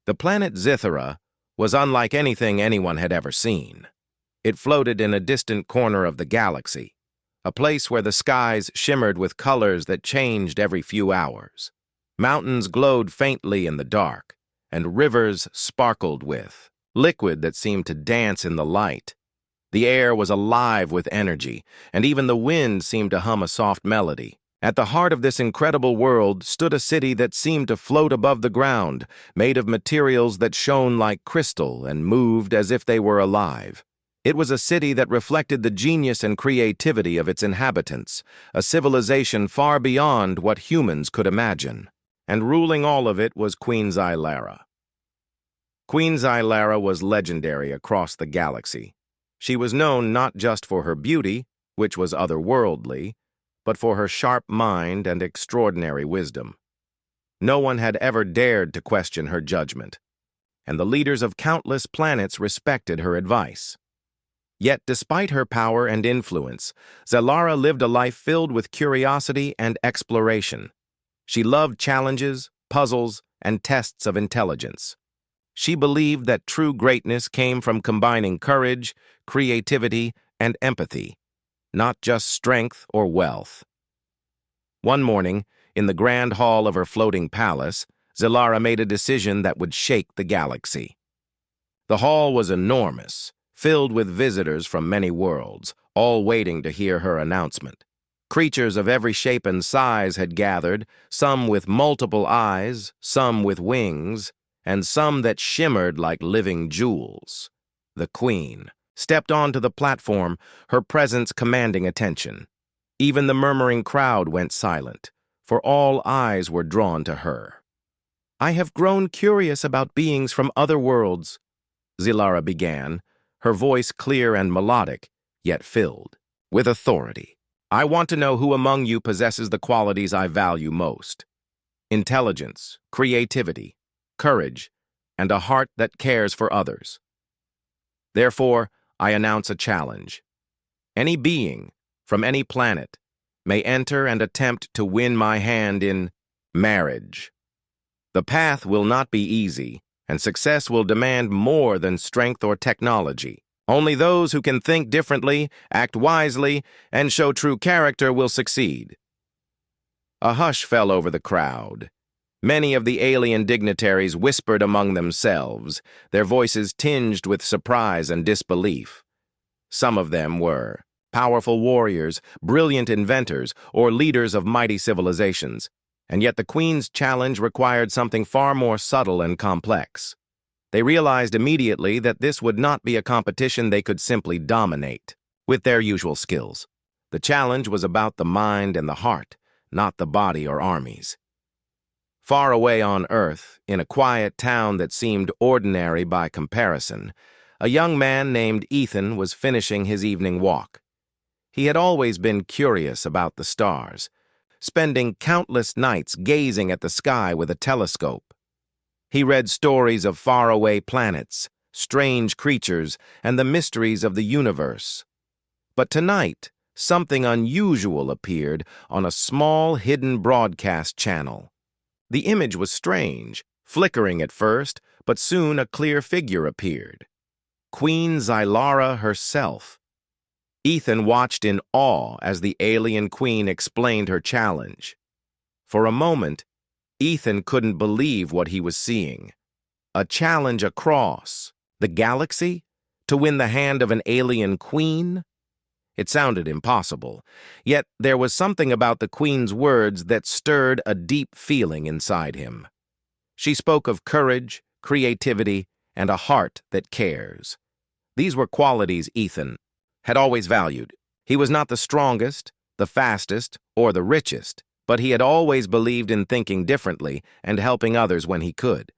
The planet Zithera was unlike anything anyone had ever seen. It floated in a distant corner of the galaxy, a place where the skies shimmered with colors that changed every few hours. Mountains glowed faintly in the dark, and rivers sparkled with liquid that seemed to dance in the light. The air was alive with energy, and even the wind seemed to hum a soft melody. At the heart of this incredible world stood a city that seemed to float above the ground, made of materials that shone like crystal and moved as if they were alive. It was a city that reflected the genius and creativity of its inhabitants, a civilization far beyond what humans could imagine. And ruling all of it was Queen Zylara. Queen Zylara was legendary across the galaxy. She was known not just for her beauty, which was otherworldly, but for her sharp mind and extraordinary wisdom. No one had ever dared to question her judgment, and the leaders of countless planets respected her advice. Yet, despite her power and influence, Zylara lived a life filled with curiosity and exploration. She loved challenges, puzzles, and tests of intelligence. She believed that true greatness came from combining courage, creativity, and empathy, not just strength or wealth. One morning, in the grand hall of her floating palace, Zylara made a decision that would shake the galaxy. The hall was enormous, filled with visitors from many worlds, all waiting to hear her announcement. Creatures of every shape and size had gathered, some with multiple eyes, some with wings, and some that shimmered like living jewels. The Queen stepped onto the platform, her presence commanding attention. Even the murmuring crowd went silent, for all eyes were drawn to her. "I have grown curious about beings from other worlds," Zylara began, her voice clear and melodic, yet filled with authority. "I want to know who among you possesses the qualities I value most: intelligence, creativity, courage, and a heart that cares for others. Therefore, I announce a challenge. Any being, from any planet, may enter and attempt to win my hand in marriage. The path will not be easy, and success will demand more than strength or technology. Only those who can think differently, act wisely, and show true character will succeed." A hush fell over the crowd. Many of the alien dignitaries whispered among themselves, their voices tinged with surprise and disbelief. Some of them were powerful warriors, brilliant inventors, or leaders of mighty civilizations, and yet the Queen's challenge required something far more subtle and complex. They realized immediately that this would not be a competition they could simply dominate with their usual skills. The challenge was about the mind and the heart, not the body or armies. Far away on Earth, in a quiet town that seemed ordinary by comparison, a young man named Ethan was finishing his evening walk. He had always been curious about the stars, spending countless nights gazing at the sky with a telescope. He read stories of faraway planets, strange creatures, and the mysteries of the universe. But tonight, something unusual appeared on a small hidden broadcast channel. The image was strange, flickering at first, but soon a clear figure appeared. Queen Zylara herself. Ethan watched in awe as the alien queen explained her challenge. For a moment, Ethan couldn't believe what he was seeing. A challenge across the galaxy to win the hand of an alien queen? It sounded impossible, yet there was something about the Queen's words that stirred a deep feeling inside him. She spoke of courage, creativity, and a heart that cares. These were qualities Ethan had always valued. He was not the strongest, the fastest, or the richest, but he had always believed in thinking differently and helping others when he could.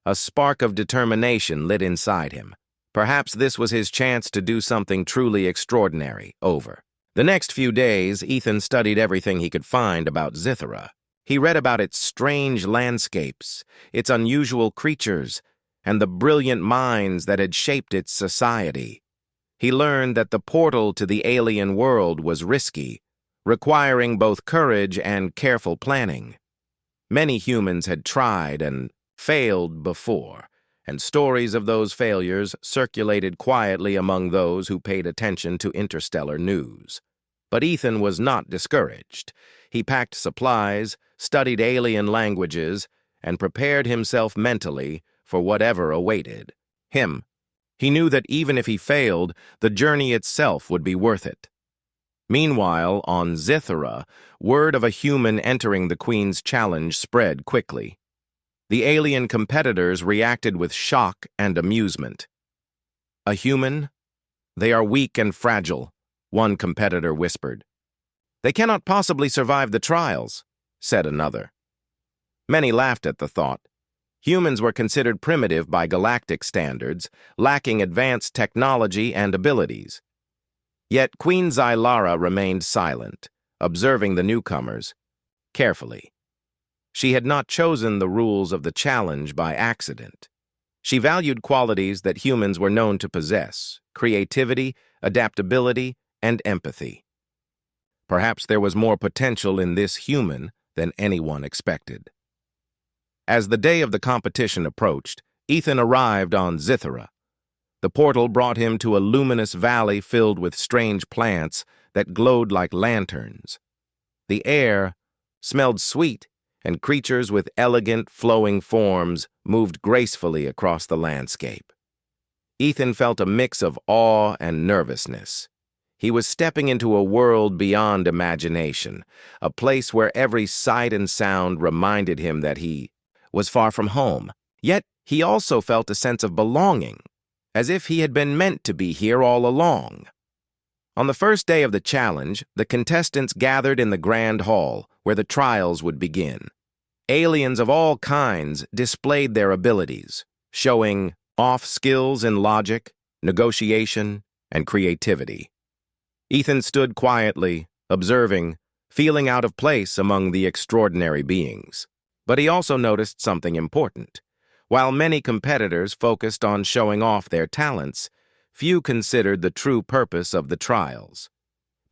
A spark of determination lit inside him. Perhaps this was his chance to do something truly extraordinary. Over the next few days, Ethan studied everything he could find about Zithera. He read about its strange landscapes, its unusual creatures, and the brilliant minds that had shaped its society. He learned that the portal to the alien world was risky, requiring both courage and careful planning. Many humans had tried and failed before, and stories of those failures circulated quietly among those who paid attention to interstellar news. But Ethan was not discouraged. He packed supplies, studied alien languages, and prepared himself mentally for whatever awaited him. He knew that even if he failed, the journey itself would be worth it. Meanwhile, on Scifi, word of a human entering the Queen's challenge spread quickly. The alien competitors reacted with shock and amusement. "A human? They are weak and fragile," one competitor whispered. "They cannot possibly survive the trials," said another. Many laughed at the thought. Humans were considered primitive by galactic standards, lacking advanced technology and abilities. Yet Queen Zylara remained silent, observing the newcomers carefully. She had not chosen the rules of the challenge by accident. She valued qualities that humans were known to possess: creativity, adaptability, and empathy. Perhaps there was more potential in this human than anyone expected. As the day of the competition approached, Ethan arrived on Scifi. The portal brought him to a luminous valley filled with strange plants that glowed like lanterns. The air smelled sweet, and creatures with elegant, flowing forms moved gracefully across the landscape. Ethan felt a mix of awe and nervousness. He was stepping into a world beyond imagination, a place where every sight and sound reminded him that he was far from home. Yet he also felt a sense of belonging, as if he had been meant to be here all along. On the first day of the challenge, the contestants gathered in the grand hall, where the trials would begin. Aliens of all kinds displayed their abilities, showing off skills in logic, negotiation, and creativity. Ethan stood quietly, observing, feeling out of place among the extraordinary beings. But he also noticed something important. While many competitors focused on showing off their talents, few considered the true purpose of the trials.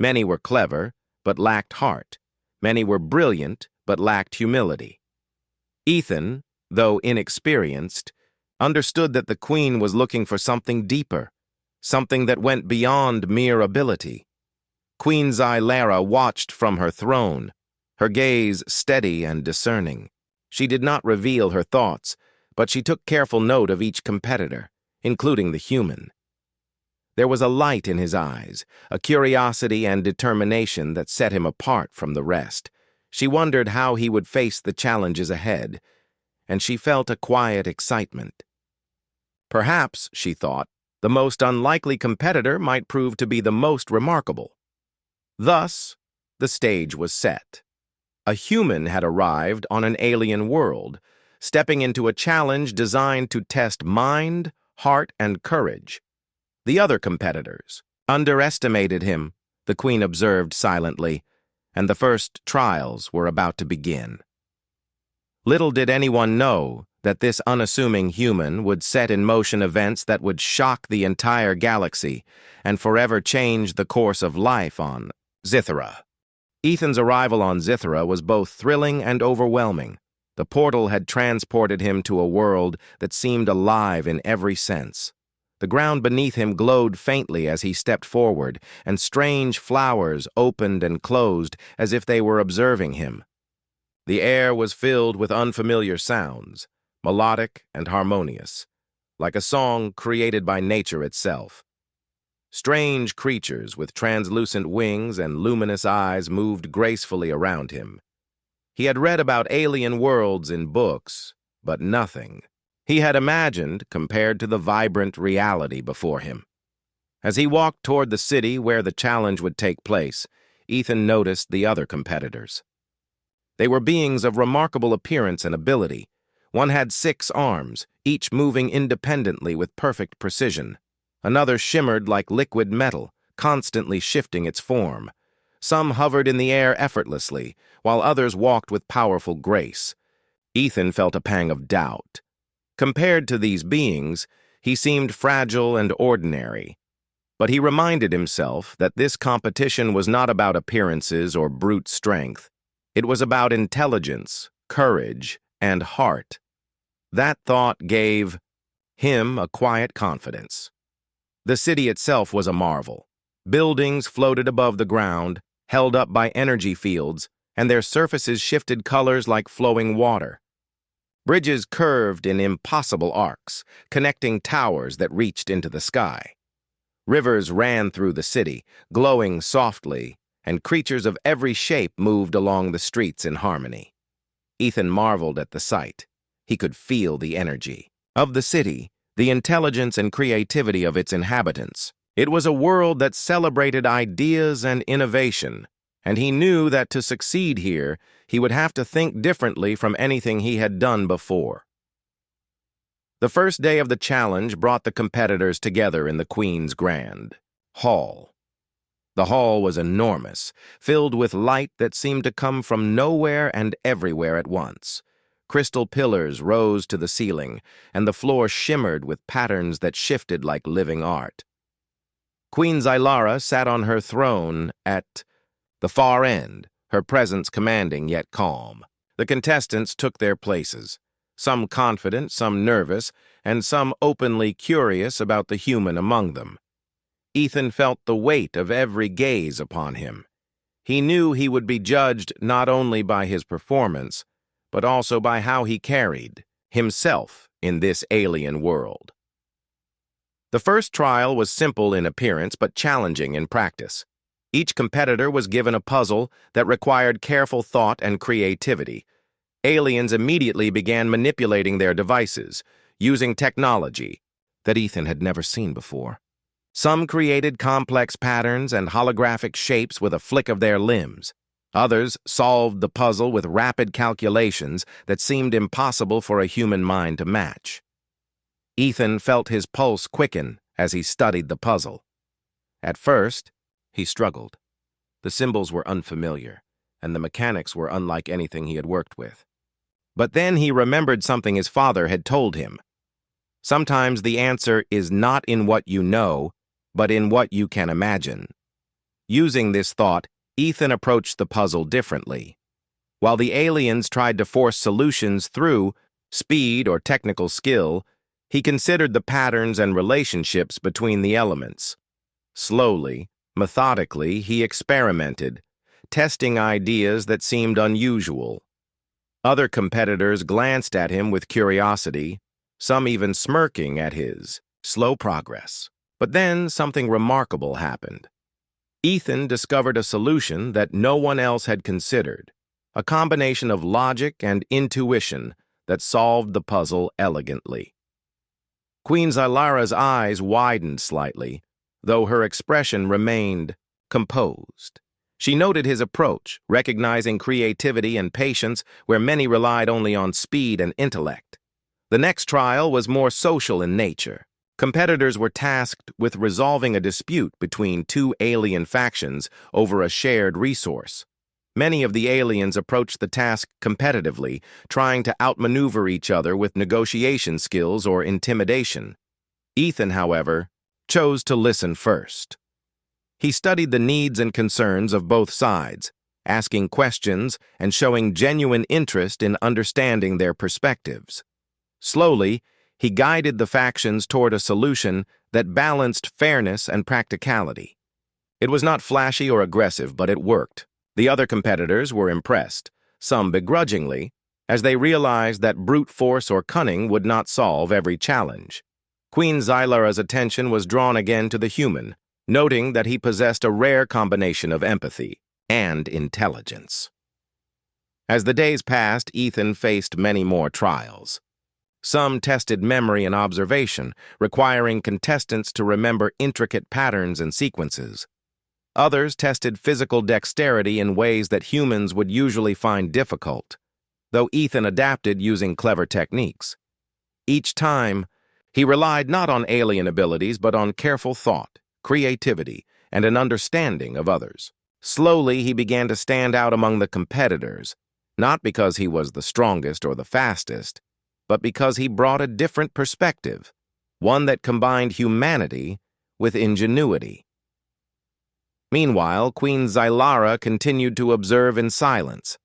Many were clever, but lacked heart. Many were brilliant, but lacked humility. Ethan, though inexperienced, understood that the Queen was looking for something deeper, something that went beyond mere ability. Queen Zylara watched from her throne, her gaze steady and discerning. She did not reveal her thoughts, but she took careful note of each competitor, including the human. There was a light in his eyes, a curiosity and determination that set him apart from the rest. She wondered how he would face the challenges ahead, and she felt a quiet excitement. Perhaps, she thought, the most unlikely competitor might prove to be the most remarkable. Thus, the stage was set. A human had arrived on an alien world, stepping into a challenge designed to test mind, heart, and courage. The other competitors underestimated him, the Queen observed silently, and the first trials were about to begin. Little did anyone know that this unassuming human would set in motion events that would shock the entire galaxy and forever change the course of life on Scifi. Ethan's arrival on Scifi was both thrilling and overwhelming. The portal had transported him to a world that seemed alive in every sense. The ground beneath him glowed faintly as he stepped forward, and strange flowers opened and closed as if they were observing him. The air was filled with unfamiliar sounds, melodic and harmonious, like a song created by nature itself. Strange creatures with translucent wings and luminous eyes moved gracefully around him. He had read about alien worlds in books, but nothing he had imagined compared to the vibrant reality before him. As he walked toward the city where the challenge would take place, Ethan noticed the other competitors. They were beings of remarkable appearance and ability. One had 6 arms, each moving independently with perfect precision. Another shimmered like liquid metal, constantly shifting its form. Some hovered in the air effortlessly, while others walked with powerful grace. Ethan felt a pang of doubt. Compared to these beings, he seemed fragile and ordinary. But he reminded himself that this competition was not about appearances or brute strength. It was about intelligence, courage, and heart. That thought gave him a quiet confidence. The city itself was a marvel. Buildings floated above the ground, held up by energy fields, and their surfaces shifted colors like flowing water. Bridges curved in impossible arcs, connecting towers that reached into the sky. Rivers ran through the city, glowing softly, and creatures of every shape moved along the streets in harmony. Ethan marveled at the sight. He could feel the energy of the city, the intelligence and creativity of its inhabitants. It was a world that celebrated ideas and innovation, and he knew that to succeed here, he would have to think differently from anything he had done before. The first day of the challenge brought the competitors together in the Queen's Grand Hall. The hall was enormous, filled with light that seemed to come from nowhere and everywhere at once. Crystal pillars rose to the ceiling, and the floor shimmered with patterns that shifted like living art. Queen Zylara sat on her throne at the far end, her presence commanding yet calm. The contestants took their places, some confident, some nervous, and some openly curious about the human among them. Ethan felt the weight of every gaze upon him. He knew he would be judged not only by his performance, but also by how he carried himself in this alien world. The first trial was simple in appearance but challenging in practice. Each competitor was given a puzzle that required careful thought and creativity. Aliens immediately began manipulating their devices, using technology that Ethan had never seen before. Some created complex patterns and holographic shapes with a flick of their limbs. Others solved the puzzle with rapid calculations that seemed impossible for a human mind to match. Ethan felt his pulse quicken as he studied the puzzle. At first, he struggled. The symbols were unfamiliar, and the mechanics were unlike anything he had worked with. But then he remembered something his father had told him. Sometimes the answer is not in what you know, but in what you can imagine. Using this thought, Ethan approached the puzzle differently. While the aliens tried to force solutions through speed or technical skill, he considered the patterns and relationships between the elements. Slowly, methodically, he experimented, testing ideas that seemed unusual. Other competitors glanced at him with curiosity, some even smirking at his slow progress. But then something remarkable happened. Ethan discovered a solution that no one else had considered, a combination of logic and intuition that solved the puzzle elegantly. Queen Zylara's eyes widened slightly, though her expression remained composed. She noted his approach, recognizing creativity and patience where many relied only on speed and intellect. The next trial was more social in nature. Competitors were tasked with resolving a dispute between two alien factions over a shared resource. Many of the aliens approached the task competitively, trying to outmaneuver each other with negotiation skills or intimidation. Ethan, however, chose to listen first. He studied the needs and concerns of both sides, asking questions and showing genuine interest in understanding their perspectives. Slowly, he guided the factions toward a solution that balanced fairness and practicality. It was not flashy or aggressive, but it worked. The other competitors were impressed, some begrudgingly, as they realized that brute force or cunning would not solve every challenge. Queen Zylara's attention was drawn again to the human, noting that he possessed a rare combination of empathy and intelligence. As the days passed, Ethan faced many more trials. Some tested memory and observation, requiring contestants to remember intricate patterns and sequences. Others tested physical dexterity in ways that humans would usually find difficult, though Ethan adapted using clever techniques. Each time, he relied not on alien abilities but on careful thought, creativity, and an understanding of others. Slowly, he began to stand out among the competitors, not because he was the strongest or the fastest, but because he brought a different perspective, one that combined humanity with ingenuity. Meanwhile, Queen Zylara continued to observe in silence.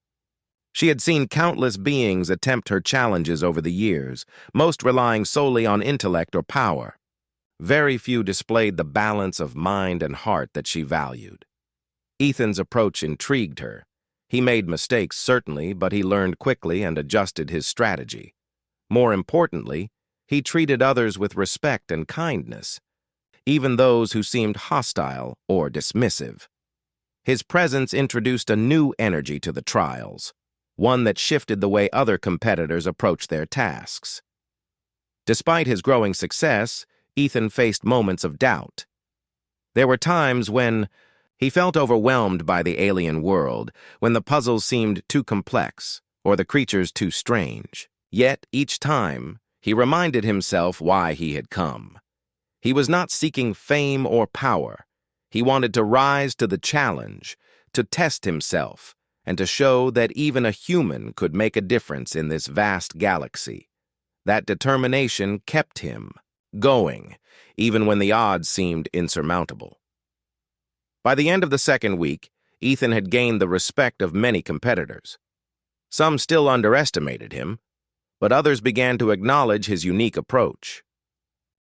She had seen countless beings attempt her challenges over the years, most relying solely on intellect or power. Very few displayed the balance of mind and heart that she valued. Ethan's approach intrigued her. He made mistakes, certainly, but he learned quickly and adjusted his strategy. More importantly, he treated others with respect and kindness, even those who seemed hostile or dismissive. His presence introduced a new energy to the trials, one that shifted the way other competitors approached their tasks. Despite his growing success, Ethan faced moments of doubt. There were times when he felt overwhelmed by the alien world, when the puzzles seemed too complex or the creatures too strange. Yet, each time, he reminded himself why he had come. He was not seeking fame or power. He wanted to rise to the challenge, to test himself, and to show that even a human could make a difference in this vast galaxy. That determination kept him going, even when the odds seemed insurmountable. By the end of the second week, Ethan had gained the respect of many competitors. Some still underestimated him, but others began to acknowledge his unique approach.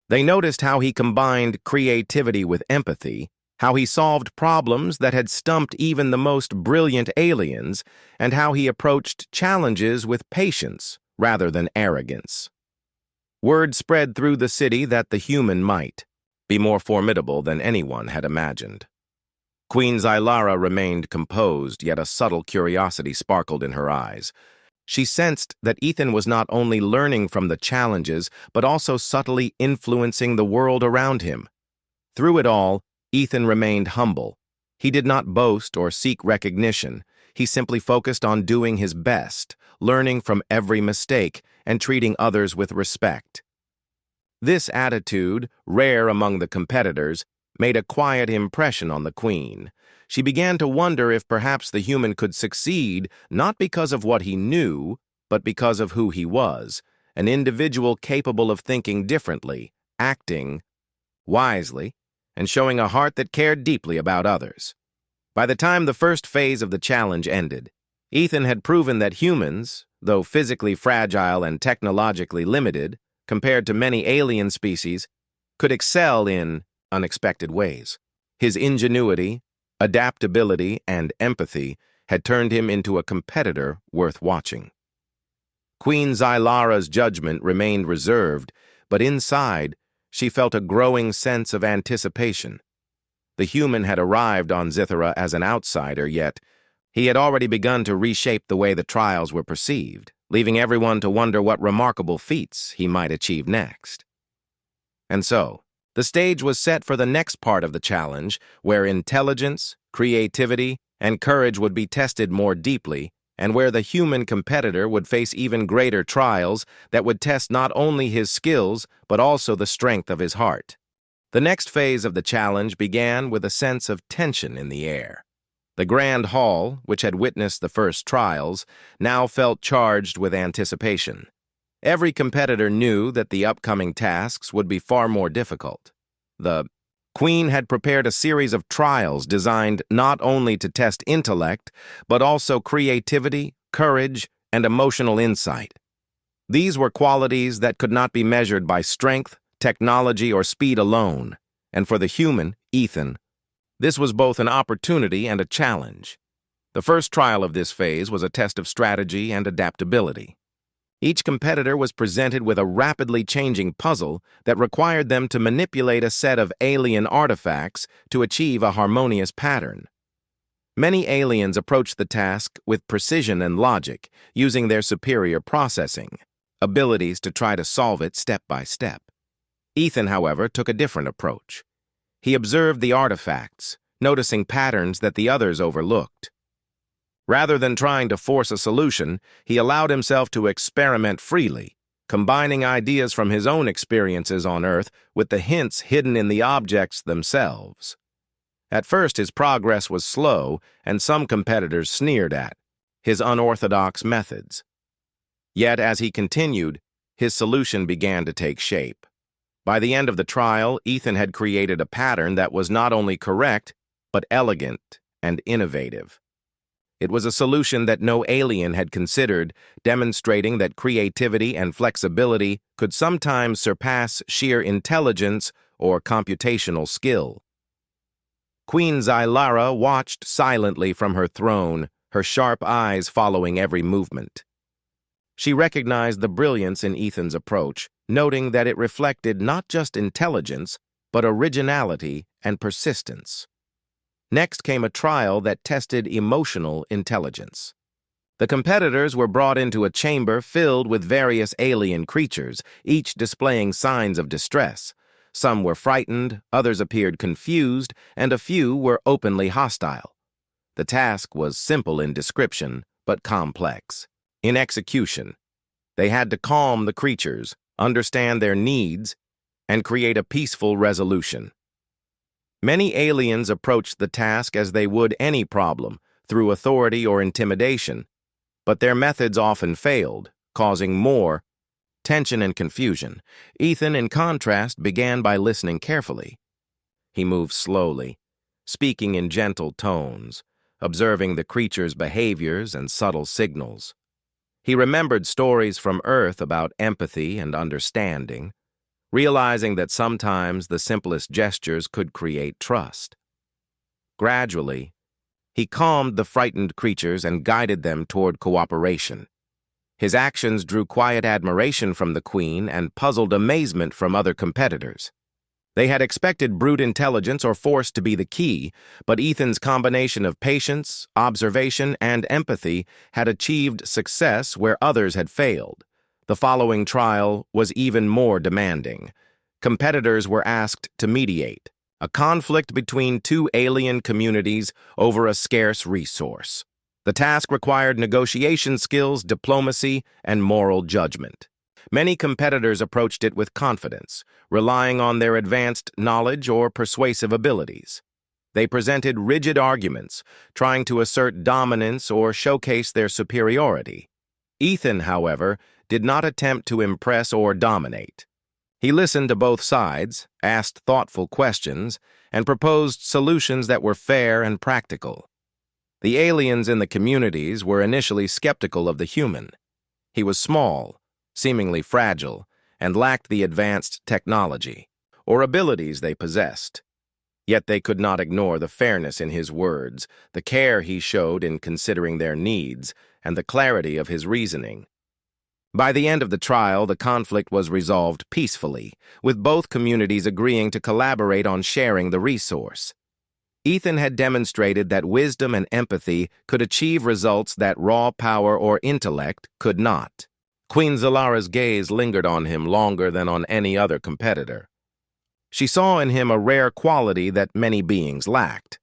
They noticed how he combined creativity with empathy, how he solved problems that had stumped even the most brilliant aliens, and how he approached challenges with patience rather than arrogance. Word spread through the city that the human might be more formidable than anyone had imagined. Queen Zylara remained composed, yet a subtle curiosity sparkled in her eyes. She sensed that Ethan was not only learning from the challenges, but also subtly influencing the world around him. Through it all, Ethan remained humble. He did not boast or seek recognition. He simply focused on doing his best, learning from every mistake, and treating others with respect. This attitude, rare among the competitors, made a quiet impression on the queen. She began to wonder if perhaps the human could succeed not because of what he knew, but because of who he was, an individual capable of thinking differently, acting wisely, and showing a heart that cared deeply about others. By the time the first phase of the challenge ended, Ethan had proven that humans, though physically fragile and technologically limited, compared to many alien species, could excel in unexpected ways. His ingenuity, adaptability, and empathy had turned him into a competitor worth watching. Queen Zylara's judgment remained reserved, but inside, she felt a growing sense of anticipation. The human had arrived on Zythera as an outsider, yet he had already begun to reshape the way the trials were perceived, leaving everyone to wonder what remarkable feats he might achieve next. And so, the stage was set for the next part of the challenge, where intelligence, creativity, and courage would be tested more deeply, and where the human competitor would face even greater trials that would test not only his skills, but also the strength of his heart. The next phase of the challenge began with a sense of tension in the air. The grand hall, which had witnessed the first trials, now felt charged with anticipation. Every competitor knew that the upcoming tasks would be far more difficult. The Queen had prepared a series of trials designed not only to test intellect, but also creativity, courage, and emotional insight. These were qualities that could not be measured by strength, technology, or speed alone, and for the human, Ethan, this was both an opportunity and a challenge. The first trial of this phase was a test of strategy and adaptability. Each competitor was presented with a rapidly changing puzzle that required them to manipulate a set of alien artifacts to achieve a harmonious pattern. Many aliens approached the task with precision and logic, using their superior processing abilities to try to solve it step by step. Ethan, however, took a different approach. He observed the artifacts, noticing patterns that the others overlooked. Rather than trying to force a solution, he allowed himself to experiment freely, combining ideas from his own experiences on Earth with the hints hidden in the objects themselves. At first, his progress was slow, and some competitors sneered at his unorthodox methods. Yet, as he continued, his solution began to take shape. By the end of the trial, Ethan had created a pattern that was not only correct, but elegant and innovative. It was a solution that no alien had considered, demonstrating that creativity and flexibility could sometimes surpass sheer intelligence or computational skill. Queen Zylara watched silently from her throne, her sharp eyes following every movement. She recognized the brilliance in Ethan's approach, noting that it reflected not just intelligence, but originality and persistence. Next came a trial that tested emotional intelligence. The competitors were brought into a chamber filled with various alien creatures, each displaying signs of distress. Some were frightened, others appeared confused, and a few were openly hostile. The task was simple in description, but complex. In execution, they had to calm the creatures, understand their needs, and create a peaceful resolution. Many aliens approached the task as they would any problem, through authority or intimidation, but their methods often failed, causing more tension and confusion. Ethan, in contrast, began by listening carefully. He moved slowly, speaking in gentle tones, observing the creature's behaviors and subtle signals. He remembered stories from Earth about empathy and understanding, realizing that sometimes the simplest gestures could create trust. Gradually, he calmed the frightened creatures and guided them toward cooperation. His actions drew quiet admiration from the queen and puzzled amazement from other competitors. They had expected brute intelligence or force to be the key, but Ethan's combination of patience, observation, and empathy had achieved success where others had failed. The following trial was even more demanding. Competitors were asked to mediate a conflict between two alien communities over a scarce resource. The task required negotiation skills, diplomacy, and moral judgment. Many competitors approached it with confidence, relying on their advanced knowledge or persuasive abilities. They presented rigid arguments, trying to assert dominance or showcase their superiority. Ethan, however, did not attempt to impress or dominate. He listened to both sides, asked thoughtful questions, and proposed solutions that were fair and practical. The aliens in the communities were initially skeptical of the human. He was small, seemingly fragile, and lacked the advanced technology or abilities they possessed. Yet they could not ignore the fairness in his words, the care he showed in considering their needs, and the clarity of his reasoning. By the end of the trial, the conflict was resolved peacefully, with both communities agreeing to collaborate on sharing the resource. Ethan had demonstrated that wisdom and empathy could achieve results that raw power or intellect could not. Queen Zylara's gaze lingered on him longer than on any other competitor. She saw in him a rare quality that many beings lacked: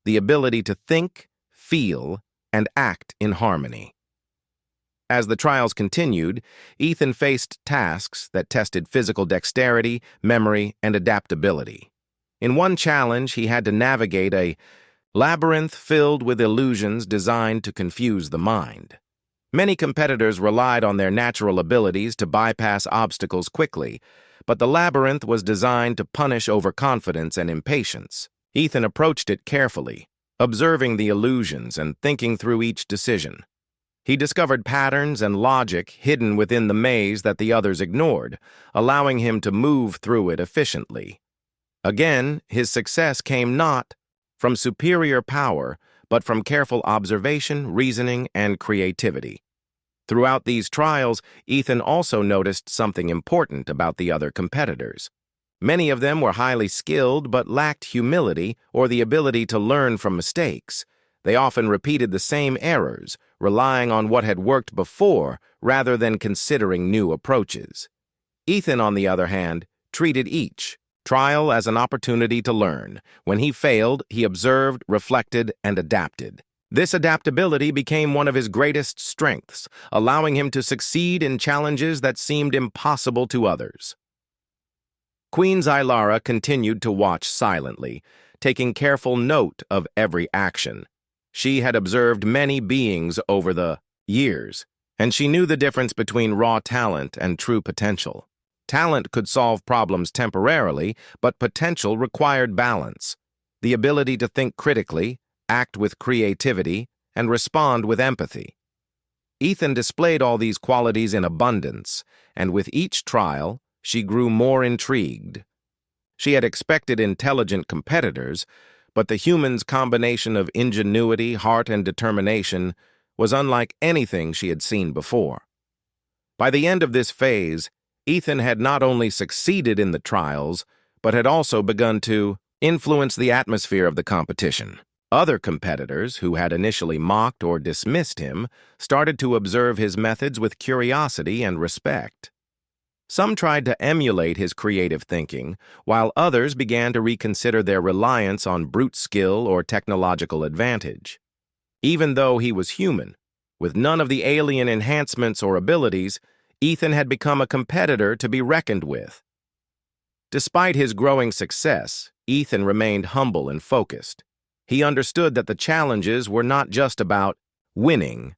the ability to think, feel, and act in harmony. As the trials continued, Ethan faced tasks that tested physical dexterity, memory, and adaptability. In one challenge, he had to navigate a labyrinth filled with illusions designed to confuse the mind. Many competitors relied on their natural abilities to bypass obstacles quickly, but the labyrinth was designed to punish overconfidence and impatience. Ethan approached it carefully, observing the illusions and thinking through each decision. He discovered patterns and logic hidden within the maze that the others ignored, allowing him to move through it efficiently. Again, his success came not from superior power, but from careful observation, reasoning, and creativity. Throughout these trials, Ethan also noticed something important about the other competitors. Many of them were highly skilled but lacked humility or the ability to learn from mistakes. They often repeated the same errors, relying on what had worked before rather than considering new approaches. Ethan, on the other hand, treated each trial as an opportunity to learn. When he failed, he observed, reflected, and adapted. This adaptability became one of his greatest strengths, allowing him to succeed in challenges that seemed impossible to others. Queen Zylara continued to watch silently, taking careful note of every action. She had observed many beings over the years, and she knew the difference between raw talent and true potential. Talent could solve problems temporarily, but potential required balance. The ability to think critically, act with creativity, and respond with empathy. Ethan displayed all these qualities in abundance, and with each trial, she grew more intrigued. She had expected intelligent competitors, but the human's combination of ingenuity, heart, and determination was unlike anything she had seen before. By the end of this phase, Ethan had not only succeeded in the trials, but had also begun to influence the atmosphere of the competition. Other competitors, who had initially mocked or dismissed him, started to observe his methods with curiosity and respect. Some tried to emulate his creative thinking, while others began to reconsider their reliance on brute skill or technological advantage. Even though he was human, with none of the alien enhancements or abilities, Ethan had become a competitor to be reckoned with. Despite his growing success, Ethan remained humble and focused. He understood that the challenges were not just about winning.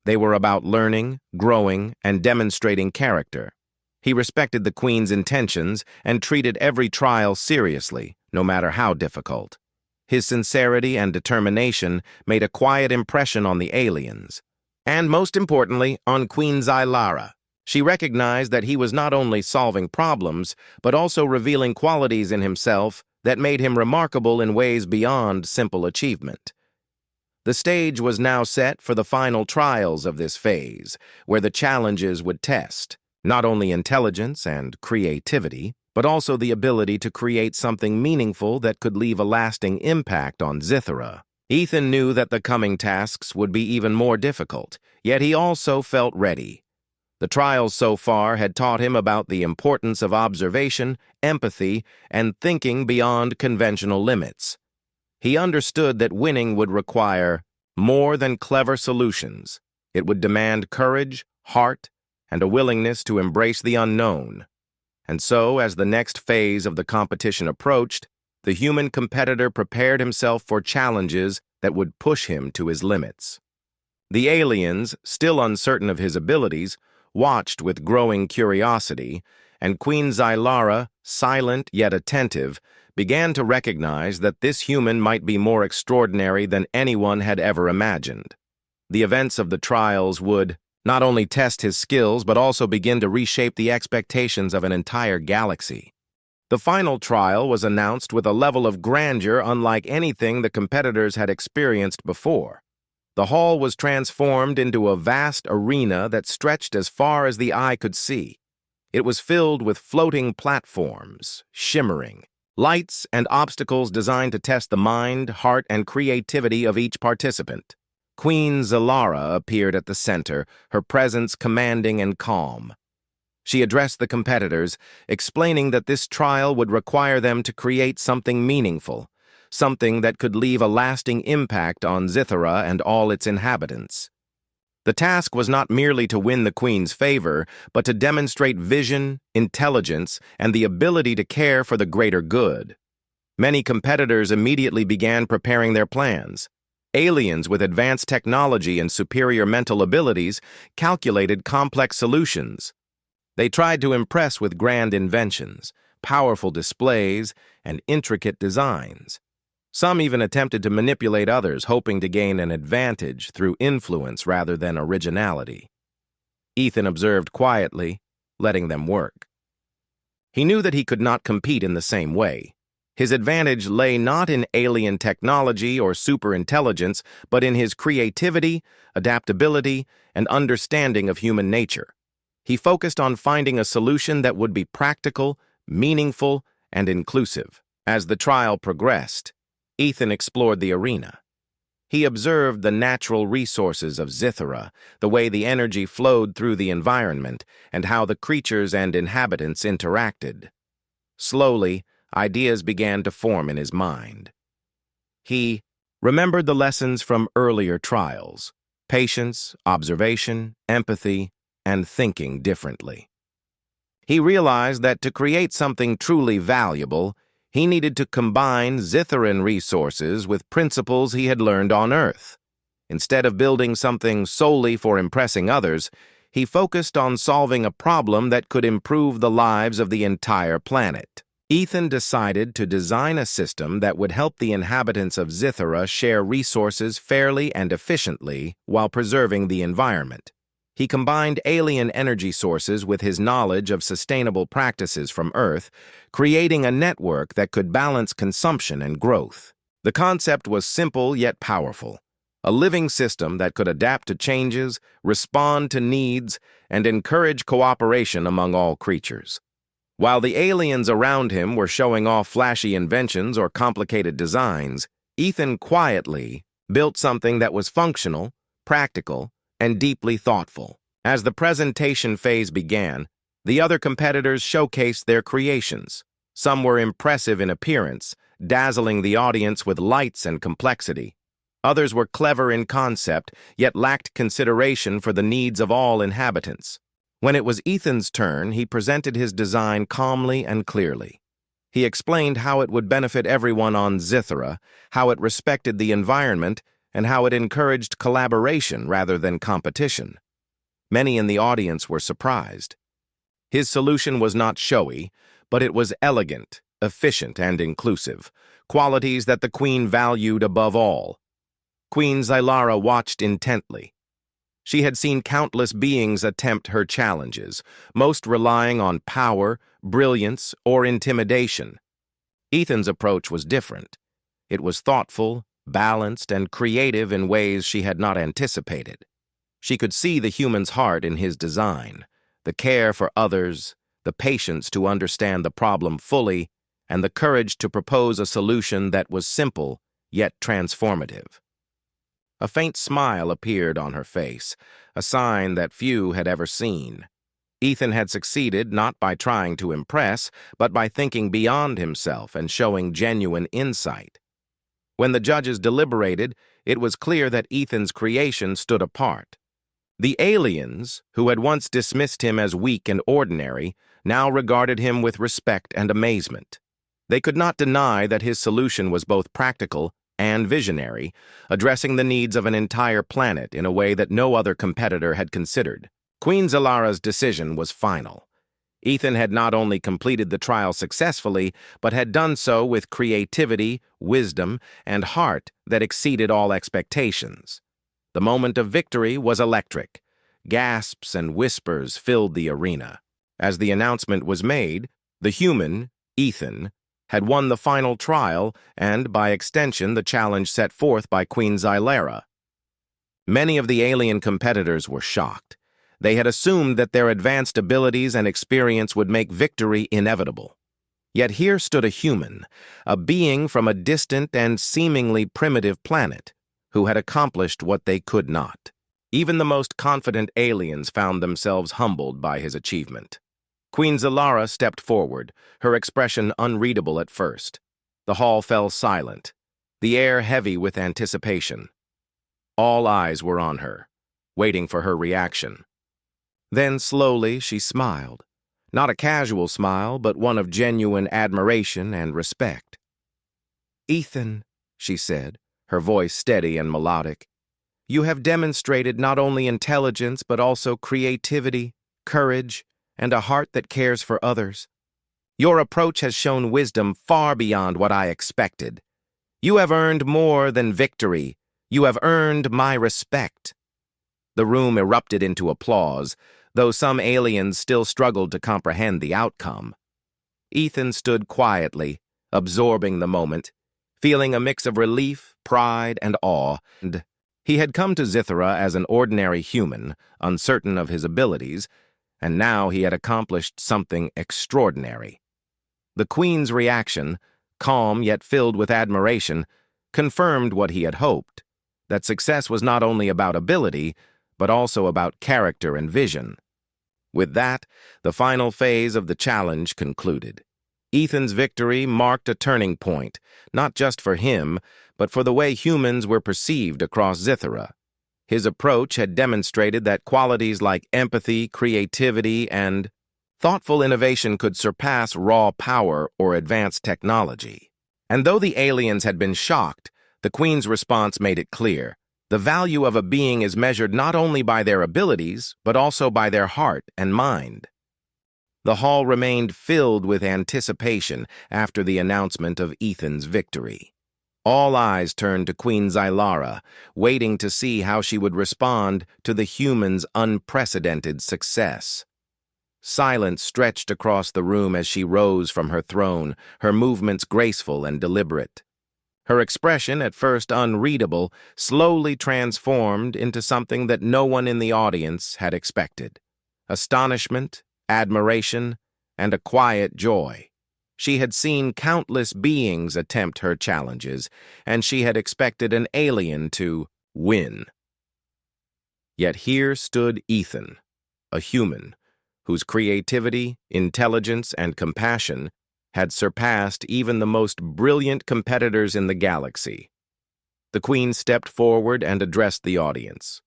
They were about learning, growing, and demonstrating character. He respected the Queen's intentions and treated every trial seriously, no matter how difficult. His sincerity and determination made a quiet impression on the aliens, and most importantly, on Queen Zylara. She recognized that he was not only solving problems, but also revealing qualities in himself that made him remarkable in ways beyond simple achievement. The stage was now set for the final trials of this phase, where the challenges would test not only intelligence and creativity, but also the ability to create something meaningful that could leave a lasting impact on Scythera. Ethan knew that the coming tasks would be even more difficult, yet he also felt ready. The trials so far had taught him about the importance of observation, empathy, and thinking beyond conventional limits. He understood that winning would require more than clever solutions. It would demand courage, heart, and a willingness to embrace the unknown. And so, as the next phase of the competition approached, the human competitor prepared himself for challenges that would push him to his limits. The aliens, still uncertain of his abilities, watched with growing curiosity, and Queen Zylara, silent yet attentive, began to recognize that this human might be more extraordinary than anyone had ever imagined. The events of the trials would not only test his skills, but also begin to reshape the expectations of an entire galaxy. The final trial was announced with a level of grandeur unlike anything the competitors had experienced before. The hall was transformed into a vast arena that stretched as far as the eye could see. It was filled with floating platforms, shimmering, lights and obstacles designed to test the mind, heart, and creativity of each participant. Queen Zylara appeared at the center, her presence commanding and calm. She addressed the competitors, explaining that this trial would require them to create something meaningful, something that could leave a lasting impact on Scythera and all its inhabitants. The task was not merely to win the Queen's favor, but to demonstrate vision, intelligence, and the ability to care for the greater good. Many competitors immediately began preparing their plans. Aliens with advanced technology and superior mental abilities calculated complex solutions. They tried to impress with grand inventions, powerful displays, and intricate designs. Some even attempted to manipulate others, hoping to gain an advantage through influence rather than originality. Ethan observed quietly, letting them work. He knew that he could not compete in the same way. His advantage lay not in alien technology or superintelligence, but in his creativity, adaptability, and understanding of human nature. He focused on finding a solution that would be practical, meaningful, and inclusive. As the trial progressed, Ethan explored the arena. He observed the natural resources of Scythera, the way the energy flowed through the environment, and how the creatures and inhabitants interacted. Slowly, ideas began to form in his mind. He remembered the lessons from earlier trials: patience, observation, empathy, and thinking differently. He realized that to create something truly valuable, he needed to combine Scytheran resources with principles he had learned on Earth. Instead of building something solely for impressing others, he focused on solving a problem that could improve the lives of the entire planet. Ethan decided to design a system that would help the inhabitants of Zithera share resources fairly and efficiently while preserving the environment. He combined alien energy sources with his knowledge of sustainable practices from Earth, creating a network that could balance consumption and growth. The concept was simple yet powerful, a living system that could adapt to changes, respond to needs, and encourage cooperation among all creatures. While the aliens around him were showing off flashy inventions or complicated designs, Ethan quietly built something that was functional, practical, and deeply thoughtful. As the presentation phase began, the other competitors showcased their creations. Some were impressive in appearance, dazzling the audience with lights and complexity. Others were clever in concept, yet lacked consideration for the needs of all inhabitants. When it was Ethan's turn, he presented his design calmly and clearly. He explained how it would benefit everyone on Zithera, how it respected the environment, and how it encouraged collaboration rather than competition. Many in the audience were surprised. His solution was not showy, but it was elegant, efficient, and inclusive, qualities that the Queen valued above all. Queen Zylara watched intently. She had seen countless beings attempt her challenges, most relying on power, brilliance, or intimidation. Ethan's approach was different. It was thoughtful, balanced, and creative in ways she had not anticipated. She could see the human's heart in his design, the care for others, the patience to understand the problem fully, and the courage to propose a solution that was simple yet transformative. A faint smile appeared on her face, a sign that few had ever seen. Ethan had succeeded not by trying to impress, but by thinking beyond himself and showing genuine insight. When the judges deliberated, it was clear that Ethan's creation stood apart. The aliens, who had once dismissed him as weak and ordinary, now regarded him with respect and amazement. They could not deny that his solution was both practical and visionary, addressing the needs of an entire planet in a way that no other competitor had considered. Queen Zylara's decision was final. Ethan had not only completed the trial successfully, but had done so with creativity, wisdom, and heart that exceeded all expectations. The moment of victory was electric. Gasps and whispers filled the arena. As the announcement was made, the human, Ethan, had won the final trial and, by extension, the challenge set forth by Queen Zylara. Many of the alien competitors were shocked. They had assumed that their advanced abilities and experience would make victory inevitable. Yet here stood a human, a being from a distant and seemingly primitive planet, who had accomplished what they could not. Even the most confident aliens found themselves humbled by his achievement. Queen Zylara stepped forward, her expression unreadable at first. The hall fell silent, the air heavy with anticipation. All eyes were on her, waiting for her reaction. Then slowly she smiled, not a casual smile, but one of genuine admiration and respect. "Ethan," she said, her voice steady and melodic, "you have demonstrated not only intelligence but also creativity, courage, and a heart that cares for others. Your approach has shown wisdom far beyond what I expected. You have earned more than victory. You have earned my respect." The room erupted into applause, though some aliens still struggled to comprehend the outcome. Ethan stood quietly, absorbing the moment, feeling a mix of relief, pride, and awe. He had come to Zithera as an ordinary human, uncertain of his abilities, and now he had accomplished something extraordinary. The Queen's reaction, calm yet filled with admiration, confirmed what he had hoped, that success was not only about ability, but also about character and vision. With that, the final phase of the challenge concluded. Ethan's victory marked a turning point, not just for him, but for the way humans were perceived across Zithera. His approach had demonstrated that qualities like empathy, creativity, and thoughtful innovation could surpass raw power or advanced technology. And though the aliens had been shocked, the Queen's response made it clear. The value of a being is measured not only by their abilities, but also by their heart and mind. The hall remained filled with anticipation after the announcement of Ethan's victory. All eyes turned to Queen Zylara, waiting to see how she would respond to the human's unprecedented success. Silence stretched across the room as she rose from her throne, her movements graceful and deliberate. Her expression, at first unreadable, slowly transformed into something that no one in the audience had expected. Astonishment, admiration, and a quiet joy. She had seen countless beings attempt her challenges, and she had expected an alien to win. Yet here stood Ethan, a human, whose creativity, intelligence, and compassion had surpassed even the most brilliant competitors in the galaxy. The Queen stepped forward and addressed the audience.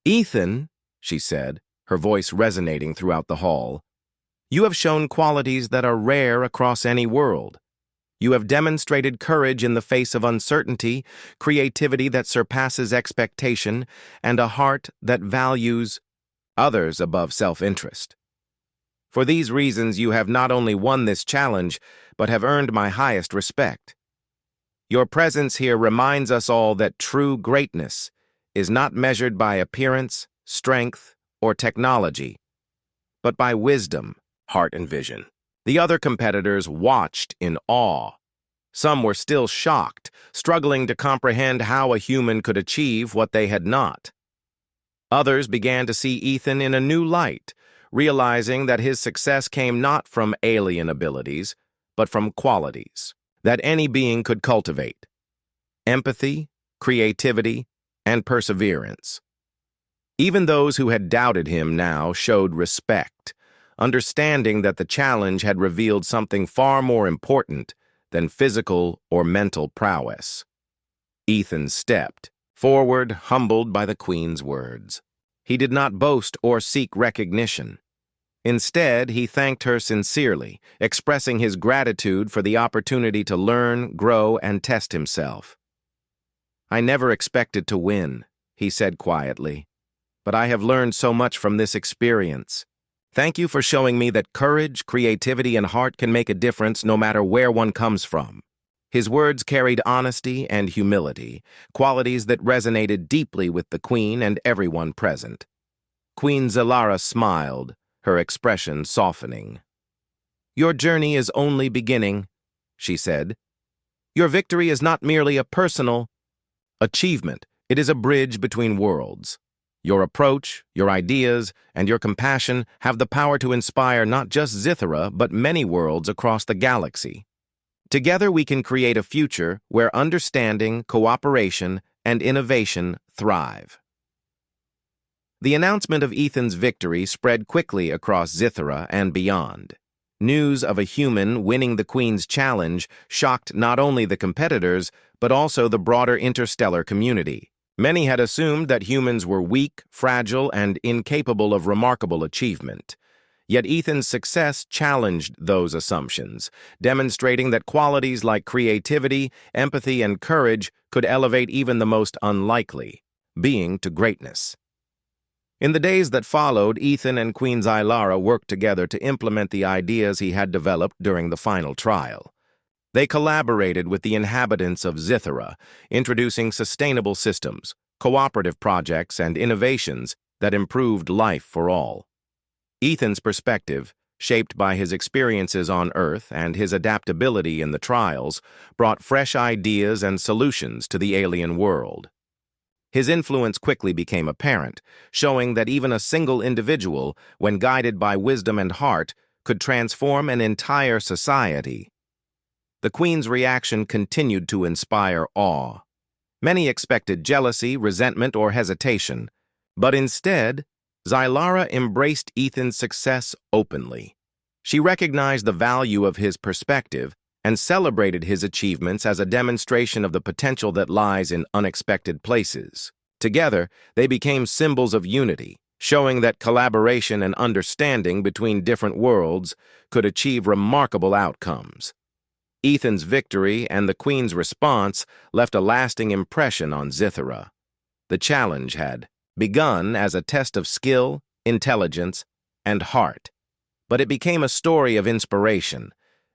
"Ethan," she said, her voice resonating throughout the hall, "you have shown qualities that are rare across any world. You have demonstrated courage in the face of uncertainty, creativity that surpasses expectation, and a heart that values others above self-interest. For these reasons, you have not only won this challenge, but have earned my highest respect. Your presence here reminds us all that true greatness is not measured by appearance, strength, or technology, but by wisdom, heart, and vision." The other competitors watched in awe. Some were still shocked, struggling to comprehend how a human could achieve what they had not. Others began to see Ethan in a new light, realizing that his success came not from alien abilities, but from qualities that any being could cultivate: empathy, creativity, and perseverance. Even those who had doubted him now showed respect, understanding that the challenge had revealed something far more important than physical or mental prowess. Ethan stepped forward, humbled by the Queen's words. He did not boast or seek recognition. Instead, he thanked her sincerely, expressing his gratitude for the opportunity to learn, grow, and test himself. "I never expected to win," he said quietly, "but I have learned so much from this experience. Thank you for showing me that courage, creativity, and heart can make a difference no matter where one comes from." His words carried honesty and humility, qualities that resonated deeply with the Queen and everyone present. Queen Zylara smiled, her expression softening. "Your journey is only beginning," she said. "Your victory is not merely a personal achievement, it is a bridge between worlds. Your approach, your ideas, and your compassion have the power to inspire not just Scythera, but many worlds across the galaxy. Together we can create a future where understanding, cooperation, and innovation thrive." The announcement of Ethan's victory spread quickly across Scythera and beyond. News of a human winning the Queen's challenge shocked not only the competitors, but also the broader interstellar community. Many had assumed that humans were weak, fragile, and incapable of remarkable achievement. Yet Ethan's success challenged those assumptions, demonstrating that qualities like creativity, empathy, and courage could elevate even the most unlikely being to greatness. In the days that followed, Ethan and Queen Zylara worked together to implement the ideas he had developed during the final trial. They collaborated with the inhabitants of Scythera, introducing sustainable systems, cooperative projects, and innovations that improved life for all. Ethan's perspective, shaped by his experiences on Earth and his adaptability in the trials, brought fresh ideas and solutions to the alien world. His influence quickly became apparent, showing that even a single individual, when guided by wisdom and heart, could transform an entire society. The Queen's reaction continued to inspire awe. Many expected jealousy, resentment, or hesitation, but instead, Zylara embraced Ethan's success openly. She recognized the value of his perspective and celebrated his achievements as a demonstration of the potential that lies in unexpected places. Together, they became symbols of unity, showing that collaboration and understanding between different worlds could achieve remarkable outcomes. Ethan's victory and the Queen's response left a lasting impression on Scythera. The challenge had begun as a test of skill, intelligence, and heart, but it became a story of inspiration,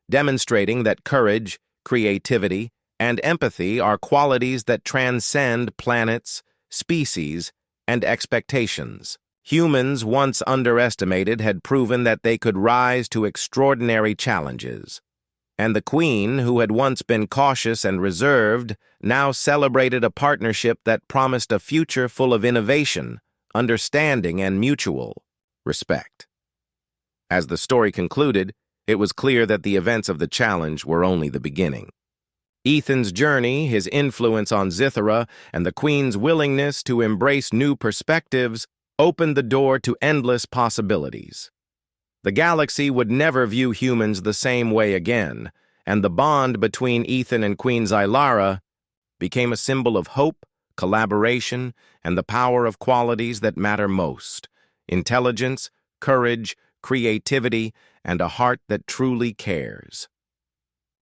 demonstrating that courage, creativity, and empathy are qualities that transcend planets, species, and expectations. Humans, once underestimated, had proven that they could rise to extraordinary challenges. And the Queen, who had once been cautious and reserved, now celebrated a partnership that promised a future full of innovation, understanding, and mutual respect. As the story concluded, it was clear that the events of the challenge were only the beginning. Ethan's journey, his influence on Zithara, and the Queen's willingness to embrace new perspectives opened the door to endless possibilities. The galaxy would never view humans the same way again, and the bond between Ethan and Queen Zylara became a symbol of hope, collaboration, and the power of qualities that matter most: intelligence, courage, creativity, and a heart that truly cares.